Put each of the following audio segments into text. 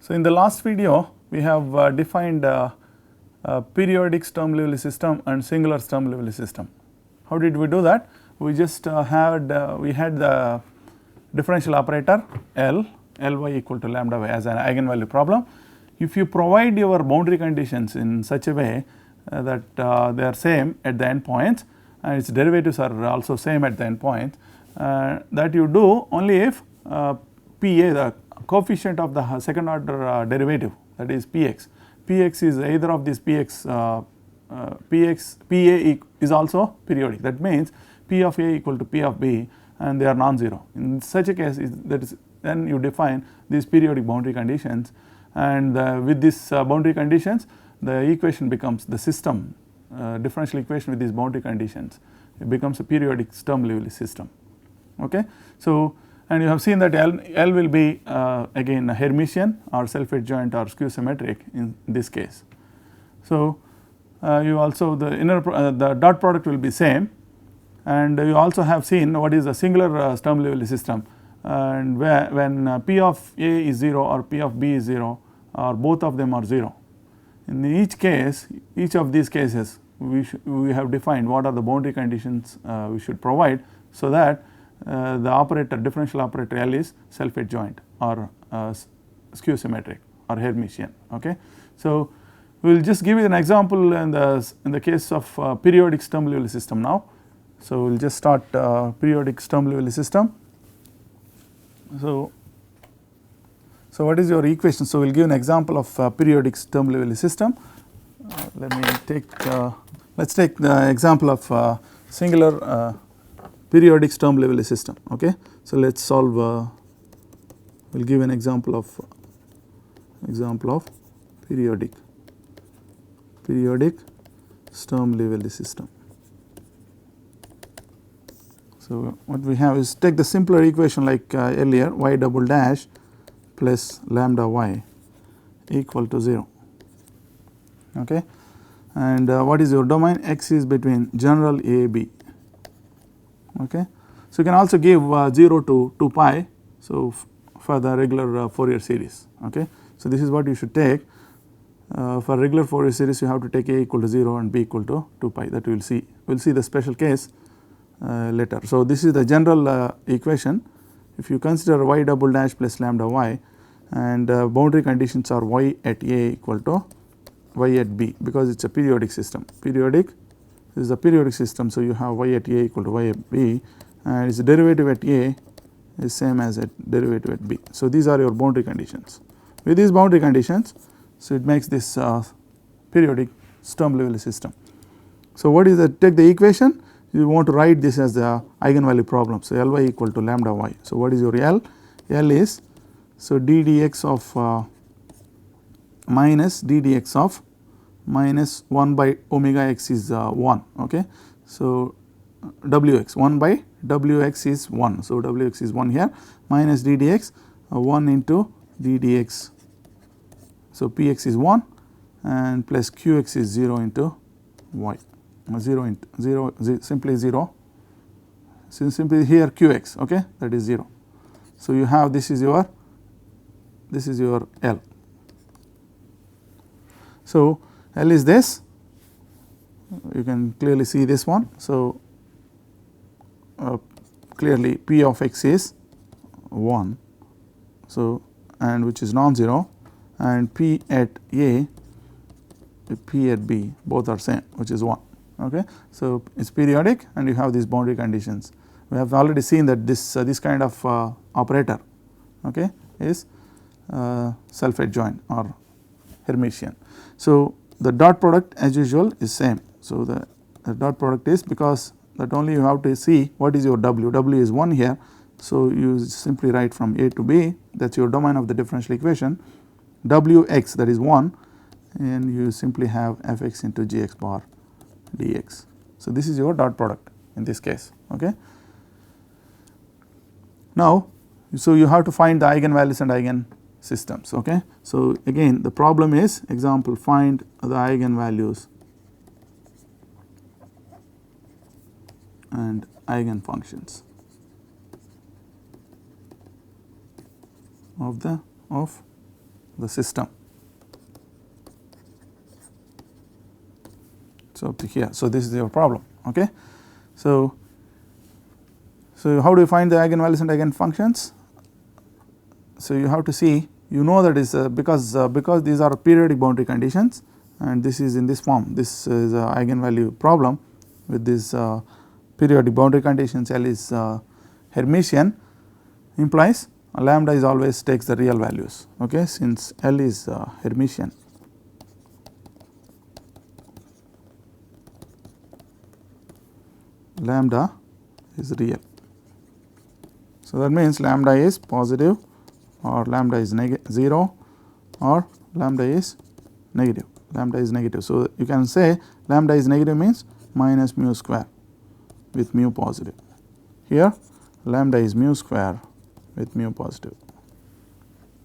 So, in the last video we have defined periodic sturm Liouville system and singular sturm Liouville system. How did we do that? We just had the differential operator L, Ly equal to lambda y as an eigenvalue problem. If you provide your boundary conditions in such a way that they are same at the end points and its derivatives are also same at the end points, that you do only if PA, the coefficient of the second order derivative, that is Px. Px is either of these Px, PA is also periodic. That means P of A equal to P of B and they are non-zero. In such a case, then you define these periodic boundary conditions, and with these boundary conditions the equation becomes the system, differential equation with these boundary conditions, it becomes a periodic sturm Liouville system. Okay. So, and you have seen that L will be again a Hermitian or self-adjoint or skew symmetric in this case. So, you also the dot product will be same, and you also have seen what is a singular sturm Liouville system, and when P of A is 0 or P of B is 0 or both of them are 0. In each case, each of these cases we have defined what are the boundary conditions we should provide, so that the operator, differential operator L is self-adjoint or skew symmetric or Hermitian. Okay. So, we will just give you an example in the case of periodic sturm Liouville system now. So, we will just start periodic sturm Liouville system. So, what is your equation? So, we will give an example of periodic sturm Liouville system. Let me take let us take the example of singular periodic sturm Liouville system. Okay. So, let us solve we will give an example of periodic sturm Liouville system. So, what we have is take the simpler equation like earlier, y double dash plus lambda y equal to 0. Okay. And what is your domain? X is between general A B. Okay. So, you can also give 0 to 2 pi. So, for the regular Fourier series. Okay. So, this is what you should take. For regular Fourier series you have to take A equal to 0 and B equal to 2 pi, that we will see. We will see the special case later. So, this is the general equation. If you consider y double dash plus lambda y, and boundary conditions are y at A equal to y at B, because it is a periodic system. Periodic, this is a periodic system. So, you have y at A equal to y at B, and its derivative at A is same as at derivative at B. So, these are your boundary conditions. With these boundary conditions, so it makes this periodic sturm Liouville system. So, what is the, take the equation, you want to write this as the eigenvalue problem. So, Ly equal to lambda y. So, what is your L? L is, so d dx of minus d dx of minus 1 by omega x is 1. Okay. So, Wx 1 by Wx is 1. So, Wx is 1 here, minus d dx 1 into d dx. So, Px is 1 and plus Qx is 0 into y, 0 into 0, simply 0. So, simply here Qx, okay, that is 0. So, you have this is your L. So, L is this, you can clearly see this one. So, clearly P of x is 1, so, and which is non-zero, and P at A, P at B both are same, which is 1. Okay. So, it is periodic and you have these boundary conditions. We have already seen that this kind of operator, okay, is self-adjoint or Hermitian. So, the dot product as usual is same. So, the dot product is, because that only you have to see what is your W. W is 1 here. So, you simply write from A to B, that is your domain of the differential equation, Wx, that is 1, and you simply have fx into gx bar dx. So, this is your dot product in this case. Okay. Now, so you have to find the eigenvalues and eigen systems. Okay. So, again the problem is, example, find the eigenvalues and eigenfunctions of the system. So, up to here. So, this is your problem. Okay. So, how do you find the eigenvalues and eigenfunctions? So, you have to see, you know that is because these are periodic boundary conditions and this is in this form. This is a eigenvalue problem with this periodic boundary conditions. L is Hermitian, implies lambda is always takes the real values. Okay, since L is Hermitian. Lambda is real. So, that means lambda is positive or lambda is 0 or lambda is negative. Lambda is negative. So, you can say lambda is negative means minus mu square with mu positive. Here lambda is mu square with mu positive.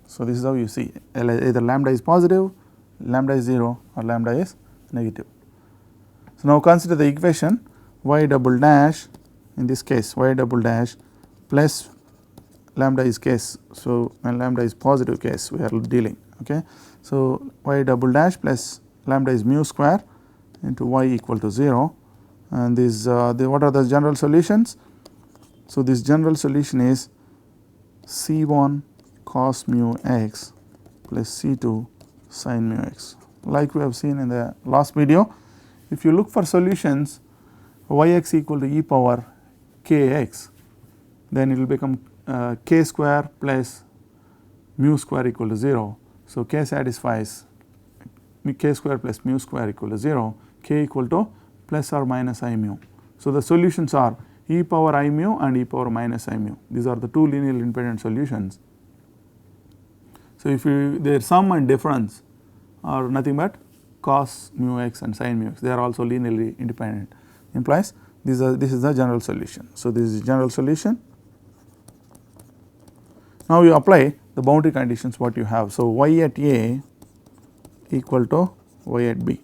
So, this is how you see either lambda is positive, lambda is 0 or lambda is negative. So, now consider the equation y double dash, in this case y double dash plus lambda is case. So, when lambda is positive case we are dealing. Okay. So, y double dash plus lambda is mu square into y equal to 0, and this what are the general solutions? So, this general solution is C1 cos mu x plus C2 sin mu x. Like we have seen in the last video, if you look for solutions yx equal to e power kx, then it will become k square plus mu square equal to 0. So, k satisfies k square plus mu square equal to 0, k equal to plus or minus I mu. So, the solutions are e power I mu and e power minus I mu. These are the two linearly independent solutions. So, if their sum and difference are nothing but cos mu x and sin mu x, they are also linearly independent, implies this is the general solution. So, this is general solution. Now, you apply the boundary conditions what you have. So, y at A equal to y at B.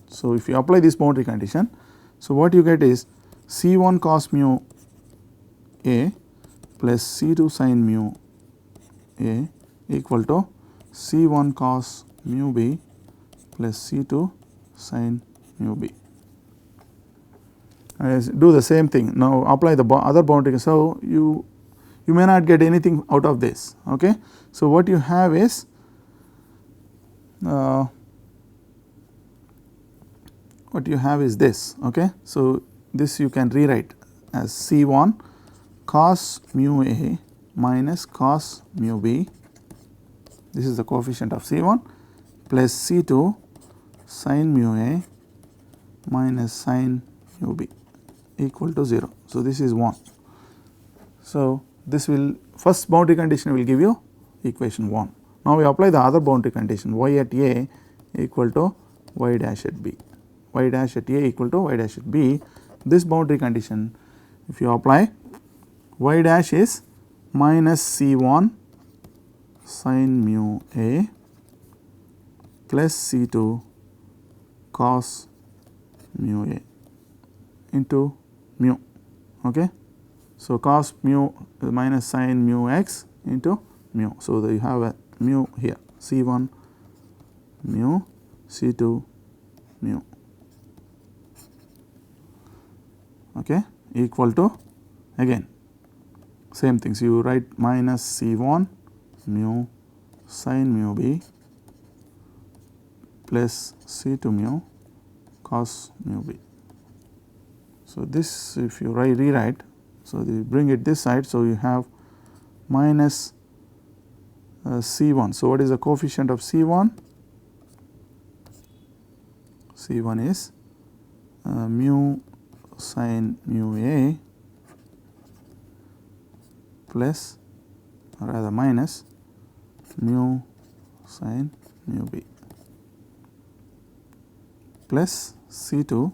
So, if you apply this boundary condition, so what you get is C1 cos mu A plus C2 sin mu A equal to C1 cos mu B plus C2 sin mu B. Do the same thing. Now, apply the other boundary. So, you may not get anything out of this. Okay. So, what you have is this. Okay. So, this you can rewrite as C1 cos mu A minus cos mu B, this is the coefficient of C1, plus C2 sin mu A minus sin mu B equal to 0. So, this is 1. So, this will first boundary condition will give you equation 1. Now, we apply the other boundary condition y at A equal to y dash at B, y dash at A equal to y dash at B. This boundary condition if you apply, y dash is minus C1 sin mu A plus C2 cos mu A into mu. Okay. So, cos mu minus sin mu x into mu. So, you have a mu here, C1 mu, C2 mu, okay, equal to, again same things, you write minus C1 mu sin mu B plus C2 mu cos mu B. So, this if you rewrite, so you bring it this side. So, you have minus C1. So, what is the coefficient of C1? C1 is mu sin mu A plus or rather minus mu sin mu B plus C2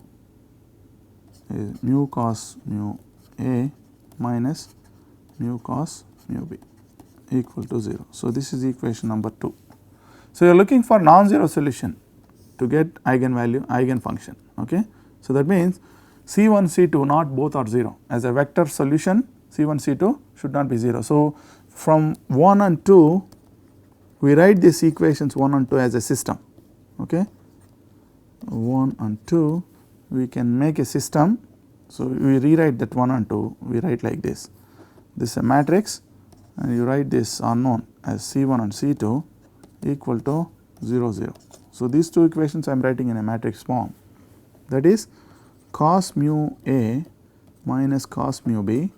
is mu cos mu A minus mu cos mu B equal to 0. So, this is equation number 2. So, you are looking for non-zero solution to get eigenvalue, eigenfunction. Okay. So, that means C1, C2 not both are 0, as a vector solution C1, C2 should not be 0. So, from 1 and 2 we write these equations 1 and 2 as a system. Okay. 1 and 2 we can make a system. So, we rewrite that 1 and 2, we write like this. This is a matrix and you write this unknown as C1 and C2 equal to 0 0. So, these two equations I am writing in a matrix form, that is cos mu A minus cos mu B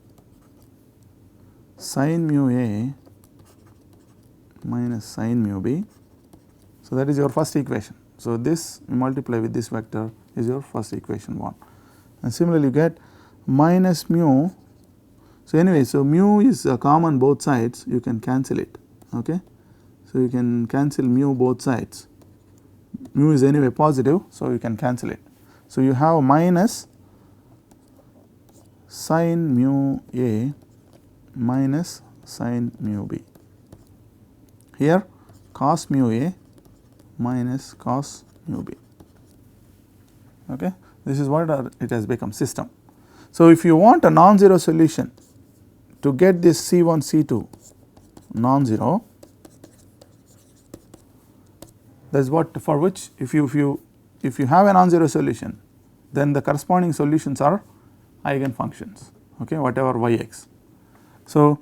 sin mu A minus sin mu B. So, that is your first equation. So, this you multiply with this vector is your first equation 1, and similarly you get minus mu. So, anyway, so mu is common both sides, you can cancel it. Okay. So, you can cancel mu both sides, mu is anyway positive, so you can cancel it. So, you have minus sin mu A minus sin mu B, here cos mu A minus cos mu B. Okay. This is what it has become system. So, if you want a non-zero solution to get this C1 C2 non-zero, that is what for which if you have a non-zero solution, then the corresponding solutions are eigenfunctions, okay, whatever yx. So,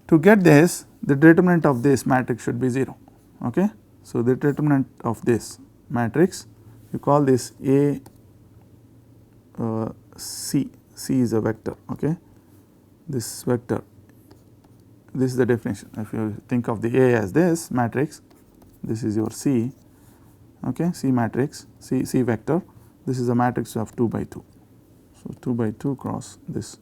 to get this, the determinant of this matrix should be 0. Okay. So, the determinant of this matrix, you call this A C, C is a vector. Okay. This vector, this is the definition. If you think of the A as this matrix, this is your C, okay, C matrix, C vector, this is a matrix of 2 by 2. So, 2 by 2 cross this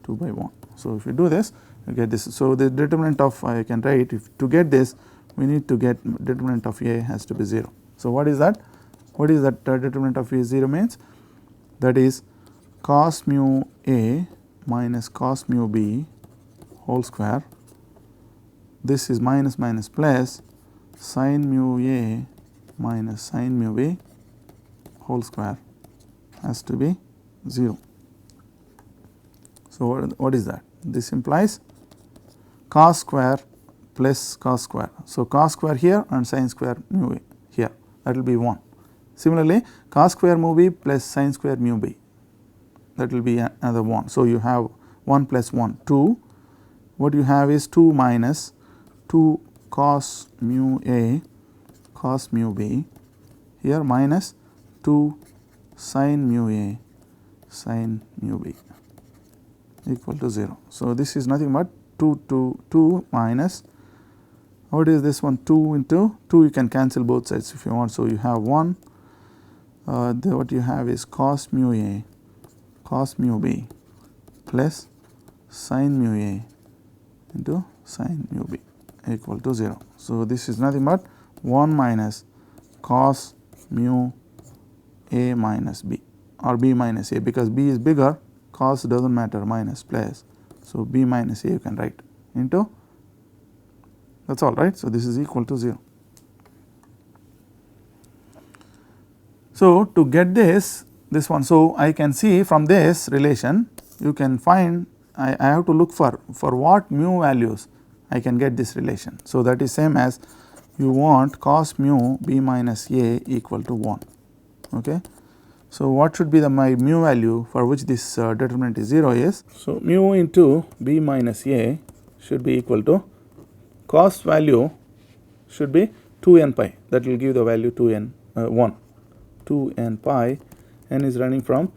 2 by 1. So, if you do this, you get this. So, the determinant of I can write, if to get this we need to get determinant of A has to be 0. So, what is that? What is that determinant of A 0 means? That is cos mu A minus cos mu B whole square, this is minus minus plus sin mu A minus sin mu B whole square has to be 0. So, what is that? This implies cos square plus cos square. So, cos square here and sin square mu A here, that will be 1. Similarly, cos square mu B plus sin square mu B, that will be another 1. So, you have 1 plus 1 2, what you have is 2 minus 2 cos mu A cos mu B, here minus 2 sin mu A sin mu B equal to 0. So, this is nothing but 2 minus, what is this one, 2 into 2, you can cancel both sides if you want. So, you have 1, what you have is cos mu A cos mu B plus sin mu A into sin mu B equal to 0. So, this is nothing but 1 minus cos mu A minus B or B minus A, because B is bigger, cos does not matter, minus plus. So, B minus A you can write into, that is all right. So, this is equal to 0. So, to get this one, so I can see from this relation you can find, I have to look for what mu values I can get this relation. So, that is same as you want cos mu B minus A equal to 1. Okay. So, what should be my mu value for which this determinant is 0 is, so mu into B minus A should be equal to, cos value should be 2n pi, that will give the value 2n 1, 2n pi, n is running from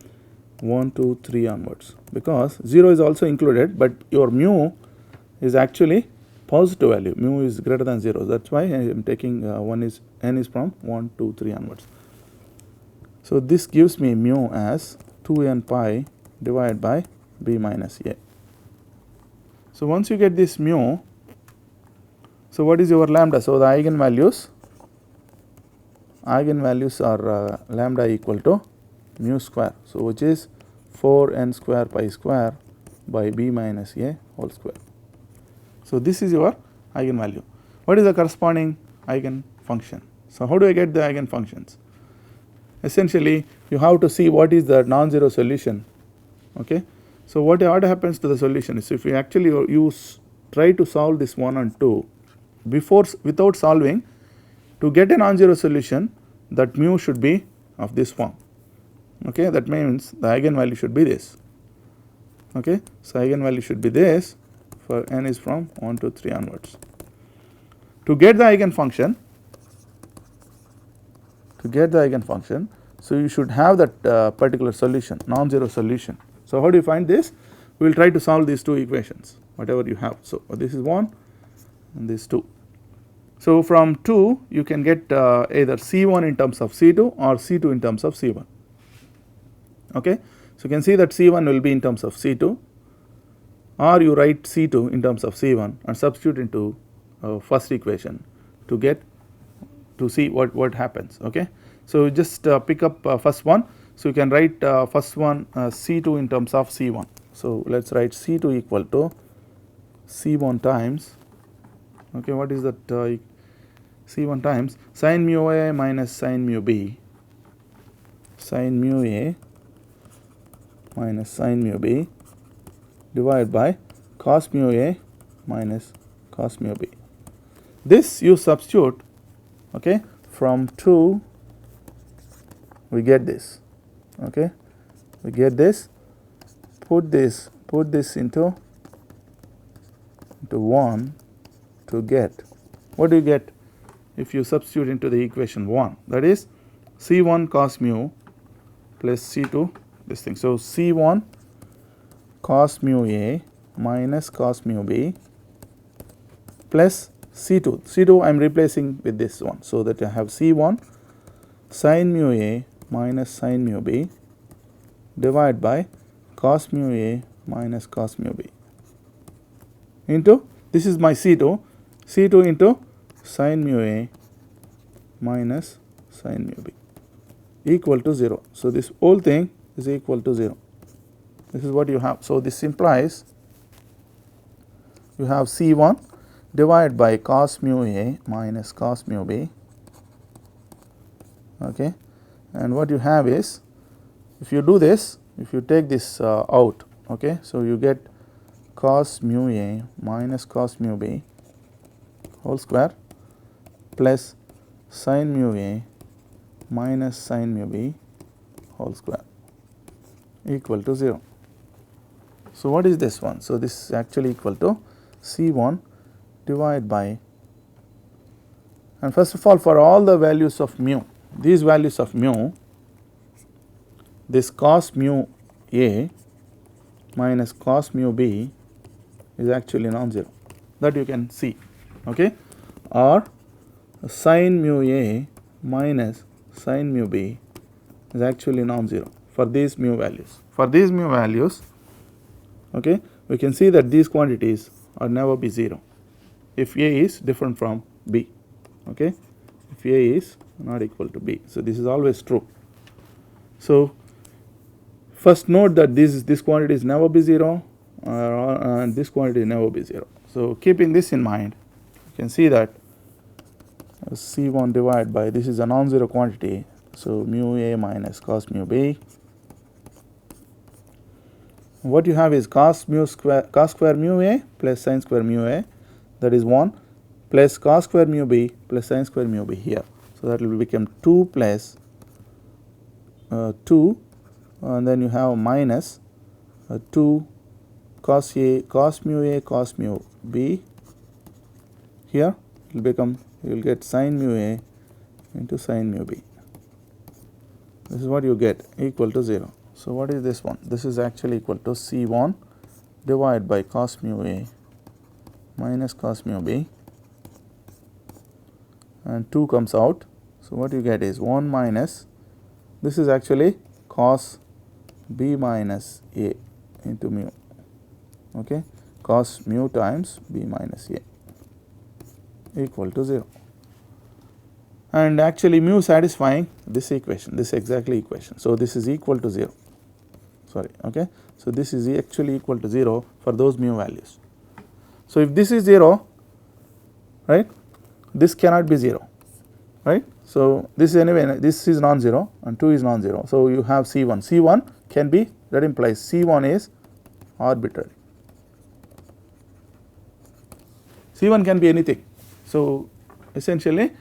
1 to 3 onwards, because 0 is also included, but your mu is actually positive value, mu is greater than 0, that is why I am taking n is from 1 to 3 onwards. So, this gives me mu as 2n pi divided by B minus A. So, once you get this mu, so what is your lambda? So, the eigenvalues are lambda equal to mu square. So, which is 4n square pi square by B minus A whole square. So, this is your eigenvalue. What is the corresponding eigenfunction? So, how do I get the eigenfunctions? Essentially, you have to see what is the non-zero solution. Okay. So, what happens to the solution is, if you actually try to solve this 1 and 2, without solving, to get a non-zero solution, that mu should be of this form. Okay, that means the eigenvalue should be this. Okay, so eigenvalue should be this for n is from 1 to 3 onwards. To get the eigenfunction, so you should have that particular solution, non-zero solution. So how do you find this? We will try to solve these two equations, whatever you have. So this is 1 and this 2. So from 2 you can get either C1 in terms of C2 or C2 in terms of C1. Okay, so you can see that C1 will be in terms of C2, or you write C2 in terms of C1 and substitute into first equation to see what happens. Okay, so just pick up first one. So you can write first one C2 in terms of C1. So let's write C2 equal to C1 times, okay, what is that, C1 times sin mu A minus sin mu B, sin mu A minus sin mu B divided by cos mu A minus cos mu B. This you substitute, okay, from 2 we get this, okay, we get this, put this into 1 to get, what do you get if you substitute into the equation 1, that is C1 cos mu plus C2 this thing. So C1 cos mu A minus cos mu B plus C2 I am replacing with this one, so that I have C1 sin mu A minus sin mu B divided by cos mu A minus cos mu B into, this is my C2 into sin mu A minus sin mu B equal to 0. So this whole thing is equal to 0. This is what you have. So this implies you have C1 divided by cos mu A minus cos mu B, okay, and what you have is, if you do this, if you take this out, okay, so you get cos mu A minus cos mu B whole square plus sin mu A minus sin mu B whole square equal to 0. So what is this one? So this is actually equal to C1 divided by, and first of all, for all the values of mu, these values of mu, this cos mu A minus cos mu B is actually non-zero, that you can see, okay, or sin mu A minus sin mu B is actually non-zero for these mu values. For these mu values, okay, we can see that these quantities are never be 0 if A is different from B, okay, if A is not equal to B. So this is always true. So first note that this quantity is never be 0 and this quantity never be 0. So keeping this in mind, you can see that C1 divided by, this is a non-zero quantity, so mu A minus cos mu B. What you have is cos square mu A plus sin square mu A, that is 1, plus cos square mu B plus sin square mu B here. So that will become 2 plus 2, and then you have minus 2 cos mu A cos mu B here, it will become, you will get sin mu A into sin mu B. This is what you get, equal to 0. So what is this one? This is actually equal to C1 divided by cos mu A minus cos mu B, and 2 comes out. So what you get is 1 minus, this is actually cos B minus A into mu, okay, cos mu times B minus A equal to 0. And actually mu satisfying this equation, this exactly equation. So this is equal to 0, sorry, okay. So this is actually equal to 0 for those mu values. So if this is 0, right, this cannot be 0, right. So this is anyway, this is non-zero and 2 is non-zero. So you have C1, C1 can be, that implies C1 is arbitrary. C1 can be anything, So, essentially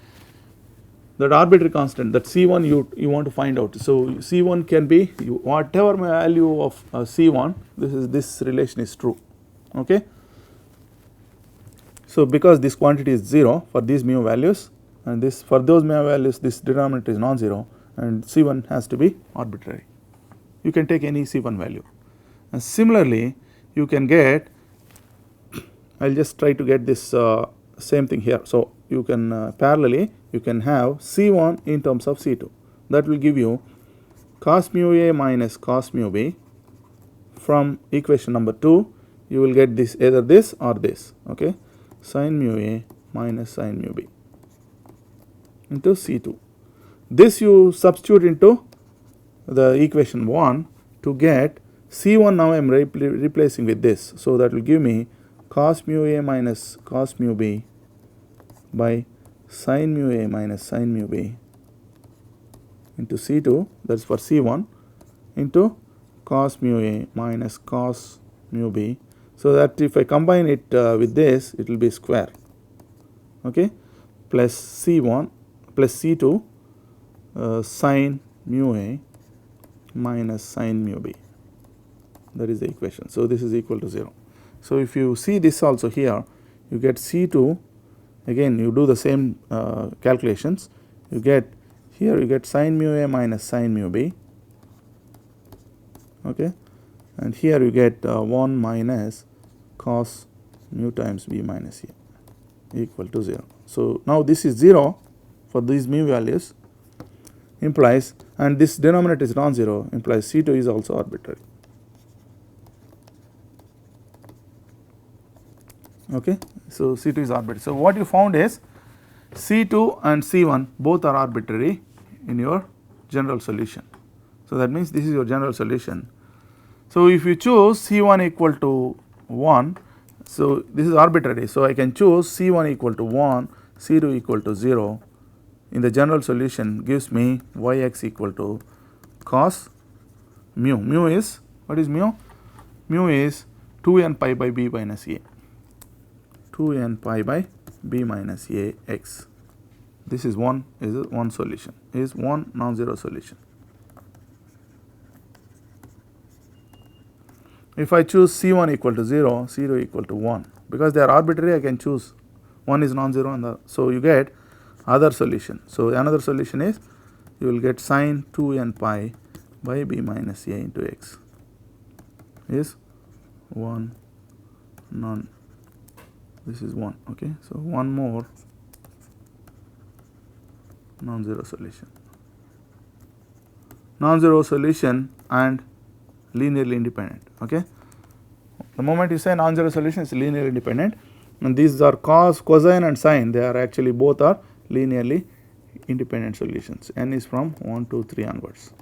that arbitrary constant, that C1 you want to find out. So, C1 can be whatever value of C1, this relation is true. Okay. So, because this quantity is 0 for these mu values, and this for those mu values this denominator is non-zero, and C1 has to be arbitrary. You can take any C1 value. And similarly, you can get, I will just try to get this same thing here. So, you can parallelly you can have C1 in terms of C2, that will give you cos mu A minus cos mu B. From equation number 2 you will get this, either this or this, okay, sin mu A minus sin mu B into C2. This you substitute into the equation 1 to get C1. Now I am replacing with this, so that will give me cos mu A minus cos mu B by sin mu A minus sin mu B into C2, that is for C1, into cos mu A minus cos mu B. So that if I combine it with this, it will be square, okay, plus C1 plus C2 sin mu A minus sin mu B, that is the equation. So this is equal to 0. So if you see this also here, you get C2, again you do the same calculations, you get here you get sin mu A minus sin mu B, okay, and here you get 1 minus cos mu times B minus A equal to 0. So now this is 0 for these mu values, implies, and this denominator is non-zero, implies C2 is also arbitrary. Okay, so C2 is arbitrary. So what you found is C2 and C1 both are arbitrary in your general solution. So that means this is your general solution. So if you choose C1 equal to 1, so this is arbitrary. So I can choose C1 equal to 1, C2 equal to 0. In the general solution gives me Yx equal to cos mu. Mu is, what is mu? Mu is 2n pi by b minus a. 2n pi by b minus a x. This is one solution, is one non-zero solution. If I choose C1 equal to 0, C2 equal to 1, because they are arbitrary, I can choose one is non-zero, and so you get other solution. So another solution is you will get sin 2n pi by b minus a into x is 1 non, this is 1, okay. So one more non-zero solution. Non-zero solution and linearly independent, okay. The moment you say non-zero solution is linearly independent, and these are cos, cosine and sine, they are actually both are linearly independent solutions. N is from 1, 2, 3 onwards.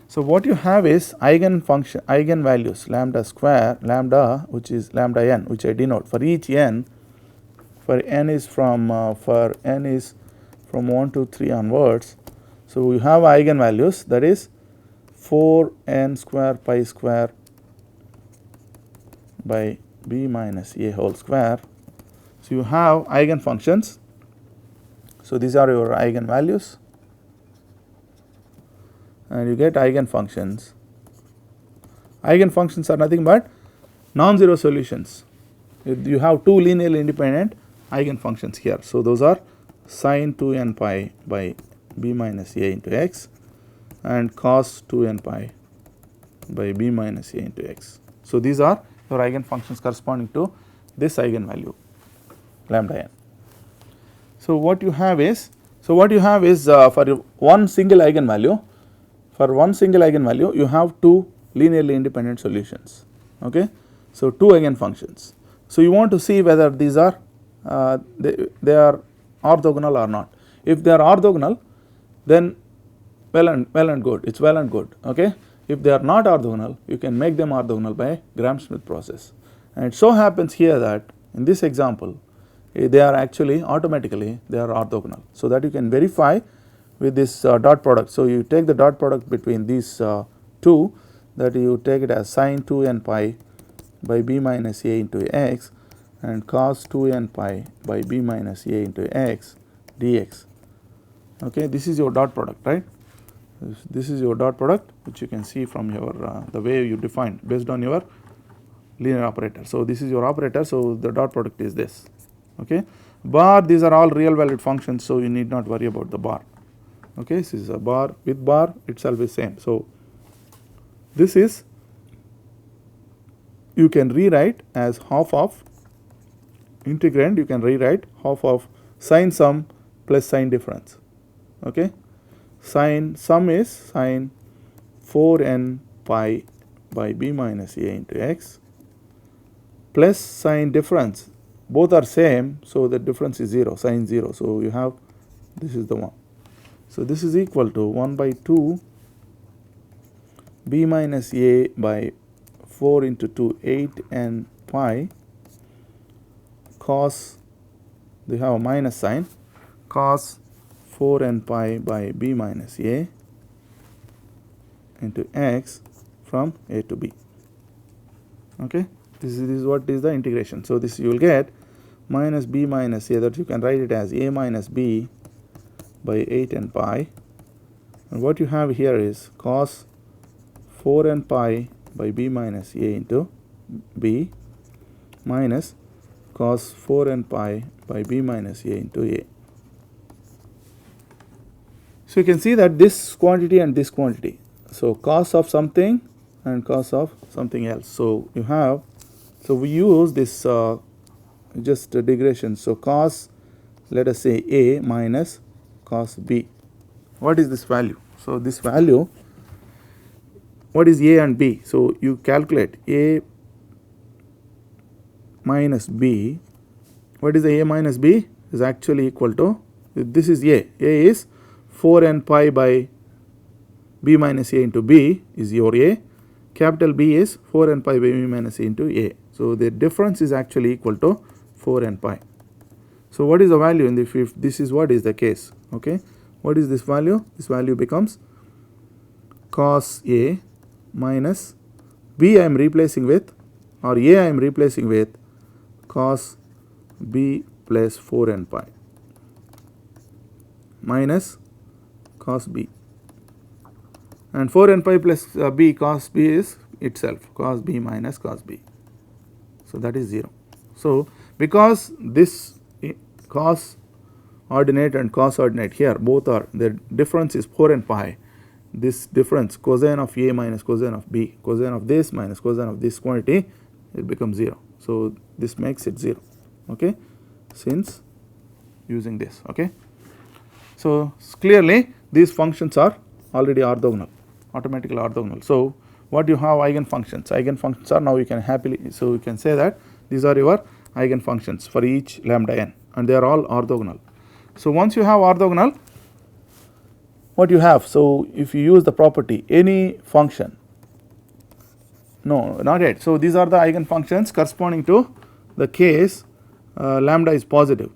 So what you have is eigen function, eigen values lambda square, lambda which is lambda n, which I denote for each n, for n is from 1 to 3 onwards. So you have eigen values, that is 4n square pi square by b minus a whole square. So you have eigen functions. So these are your eigen values, and you get eigen functions. Eigen functions are nothing but non-zero solutions. You have two linearly independent eigen functions here. So those are sin 2n pi by b minus a into x and cos 2n pi by b minus a into x. So these are your eigen functions corresponding to this eigen value lambda n. So what you have is, for one single eigenvalue, you have two linearly independent solutions, okay. So two eigenfunctions. So you want to see whether these are they are orthogonal or not. If they are orthogonal, then well and good, it's well and good, okay. If they are not orthogonal, you can make them orthogonal by Gram-Schmidt process. And it so happens here that in this example they are actually automatically they are orthogonal. So that you can verify with this dot product. So you take the dot product between these two, that you take it as sin 2n pi by b minus a into x, and cos 2n pi by b minus a into x dx. Okay, this is your dot product, right? This is your dot product, which you can see from your the way you defined based on your linear operator. So this is your operator, so the dot product is this. Okay, bar, these are all real valued functions, so you need not worry about the bar. Okay, this is a bar with bar itself is same. So this is, you can rewrite as half of integrand, you can rewrite half of sine sum plus sine difference. Okay, sine sum is sine 4n pi by b minus a into x plus sine difference, both are same, so the difference is 0, sine 0. So you have, this is the one. So this is equal to 1 by 2 b minus a by 4 into 2 8n pi cos, they have a minus sign, cos 4n pi by b minus a into x from a to b. Okay, this is what is the integration. So this you will get minus b minus a, that you can write it as a minus b by 8n pi, and what you have here is cos 4n pi by b minus a into b minus cos 4n pi by b minus a into a. So you can see that this quantity and this quantity, so cos of something and cos of something else. So you have, so we use this just digression. So cos, let us say a minus cos b. What is this value? So this value, what is a and b? So you calculate a minus b. What is the a minus b? Is actually equal to, this is a. A is 4n pi by b minus a into b is your a. Capital B is 4n pi by b minus a into a. So the difference is actually equal to 4n pi. So what is the value in the, if this is what is the case? Okay, what is this value? This value becomes cos a minus b I am replacing with, or a I am replacing with cos b plus 4n pi minus cos b, and 4n pi plus b cos b is itself cos b minus cos b. So that is 0. So because this cos ordinate and cos ordinate here both are, the difference is 4n pi, this difference cosine of a minus cosine of b, cosine of this minus cosine of this quantity, it becomes 0. So this makes it 0. Okay, since using this. Okay, so clearly these functions are already orthogonal, automatically orthogonal. So what you have eigenfunctions? Eigenfunctions are, now you can happily, so you can say that these are your eigenfunctions for each lambda n, and they are all orthogonal. So once you have orthogonal, what you have? So if you use the property any function, no, not yet. So these are the eigenfunctions corresponding to the case lambda is positive.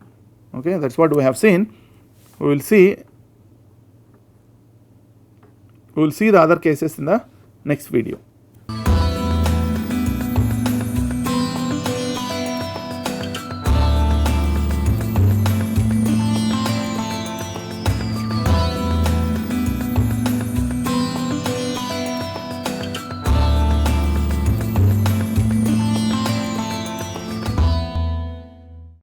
Okay, that's what we have seen. We will see the other cases in the next video.